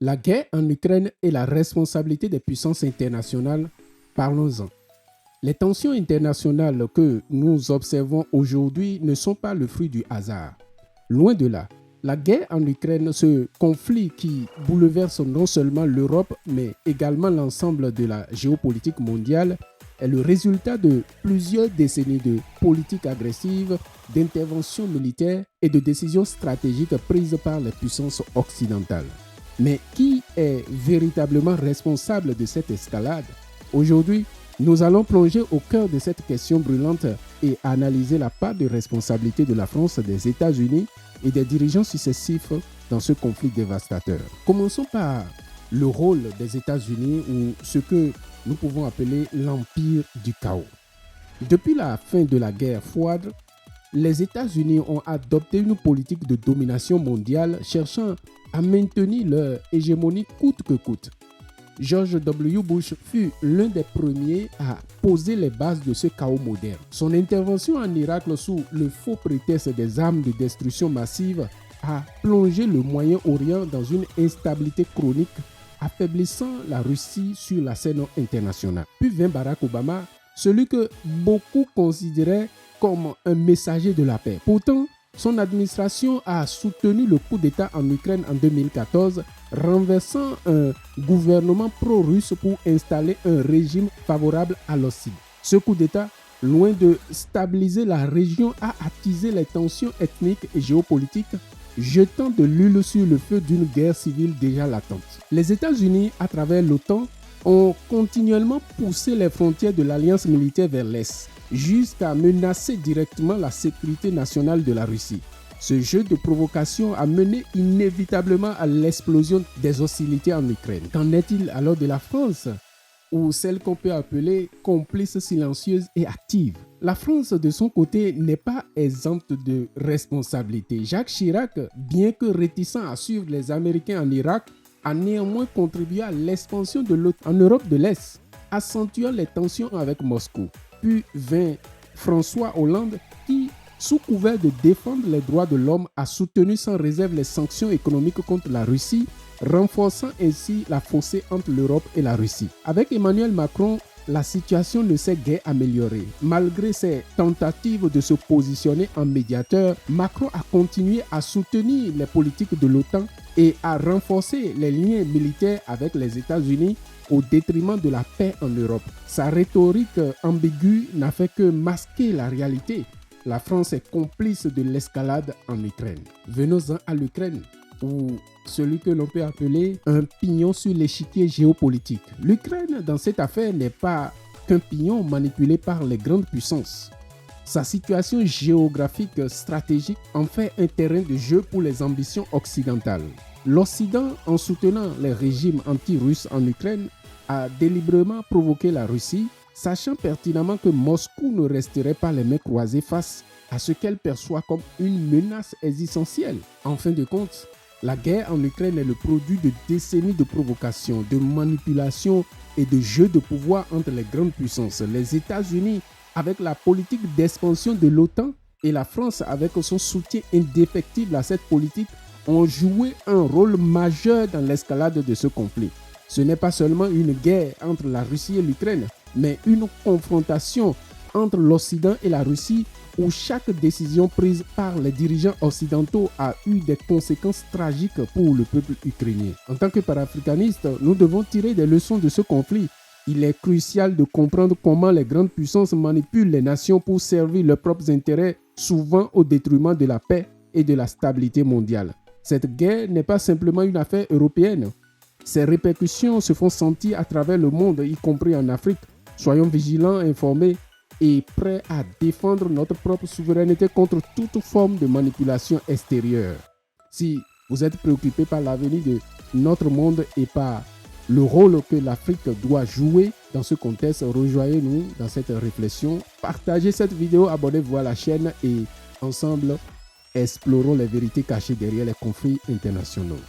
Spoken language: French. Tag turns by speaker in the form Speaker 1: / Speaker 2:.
Speaker 1: La guerre en Ukraine est la responsabilité des puissances internationales. Parlons-en. Les tensions internationales que nous observons aujourd'hui ne sont pas le fruit du hasard. Loin de là, la guerre en Ukraine, ce conflit qui bouleverse non seulement l'Europe, mais également l'ensemble de la géopolitique mondiale, est le résultat de plusieurs décennies de politique agressive, d'interventions militaires et de décisions stratégiques prises par les puissances occidentales. Mais qui est véritablement responsable de cette escalade? Aujourd'hui, nous allons plonger au cœur de cette question brûlante et analyser la part de responsabilité de la France, des États-Unis et des dirigeants successifs dans ce conflit dévastateur. Commençons par le rôle des États-Unis ou ce que nous pouvons appeler l'empire du chaos. Depuis la fin de la guerre froide, les États-Unis ont adopté une politique de domination mondiale cherchant à maintenir leur hégémonie coûte que coûte. George W. Bush fut l'un des premiers à poser les bases de ce chaos moderne. Son intervention en Irak sous le faux prétexte des armes de destruction massive a plongé le Moyen-Orient dans une instabilité chronique, affaiblissant la Russie sur la scène internationale. Puis vint Barack Obama, celui que beaucoup considéraient comme un messager de la paix. Pourtant, son administration a soutenu le coup d'État en Ukraine en 2014, renversant un gouvernement pro-russe pour installer un régime favorable à l'Occident. Ce coup d'État, loin de stabiliser la région, a attisé les tensions ethniques et géopolitiques, jetant de l'huile sur le feu d'une guerre civile déjà latente. Les États-Unis, à travers l'OTAN, ont continuellement poussé les frontières de l'alliance militaire vers l'Est, jusqu'à menacer directement la sécurité nationale de la Russie. Ce jeu de provocation a mené inévitablement à l'explosion des hostilités en Ukraine. Qu'en est-il alors de la France, ou celle qu'on peut appeler complice silencieuse et active? La France, de son côté, n'est pas exempte de responsabilité. Jacques Chirac, bien que réticent à suivre les Américains en Irak, a néanmoins contribué à l'expansion de l'OTAN en Europe de l'Est, accentuant les tensions avec Moscou. Puis vint François Hollande qui, sous couvert de défendre les droits de l'homme, a soutenu sans réserve les sanctions économiques contre la Russie, renforçant ainsi la fossée entre l'Europe et la Russie. Avec Emmanuel Macron, la situation ne s'est guère améliorée. Malgré ses tentatives de se positionner en médiateur, Macron a continué à soutenir les politiques de l'OTAN et à renforcer les liens militaires avec les États-Unis au détriment de la paix en Europe. Sa rhétorique ambiguë n'a fait que masquer la réalité. La France est complice de l'escalade en Ukraine. Venons-en à l'Ukraine, ou celui que l'on peut appeler un pignon sur l'échiquier géopolitique. L'Ukraine, dans cette affaire, n'est pas qu'un pignon manipulé par les grandes puissances. Sa situation géographique stratégique en fait un terrain de jeu pour les ambitions occidentales. L'Occident, en soutenant les régimes anti-russes en Ukraine, a délibérément provoqué la Russie, sachant pertinemment que Moscou ne resterait pas les mains croisées face à ce qu'elle perçoit comme une menace existentielle. En fin de compte, la guerre en Ukraine est le produit de décennies de provocations, de manipulations et de jeux de pouvoir entre les grandes puissances. Les États-Unis, avec la politique d'expansion de l'OTAN, et la France, avec son soutien indéfectible à cette politique, ont joué un rôle majeur dans l'escalade de ce conflit. Ce n'est pas seulement une guerre entre la Russie et l'Ukraine, mais une confrontation entre l'Occident et la Russie où chaque décision prise par les dirigeants occidentaux a eu des conséquences tragiques pour le peuple ukrainien. En tant que panafricanistes, nous devons tirer des leçons de ce conflit. Il est crucial de comprendre comment les grandes puissances manipulent les nations pour servir leurs propres intérêts, souvent au détriment de la paix et de la stabilité mondiale. Cette guerre n'est pas simplement une affaire européenne. Ses répercussions se font sentir à travers le monde, y compris en Afrique. Soyons vigilants, informés et prêts à défendre notre propre souveraineté contre toute forme de manipulation extérieure. Si vous êtes préoccupé par l'avenir de notre monde et par le rôle que l'Afrique doit jouer dans ce contexte, rejoignez-nous dans cette réflexion. Partagez cette vidéo, abonnez-vous à la chaîne et ensemble, explorons les vérités cachées derrière les conflits internationaux.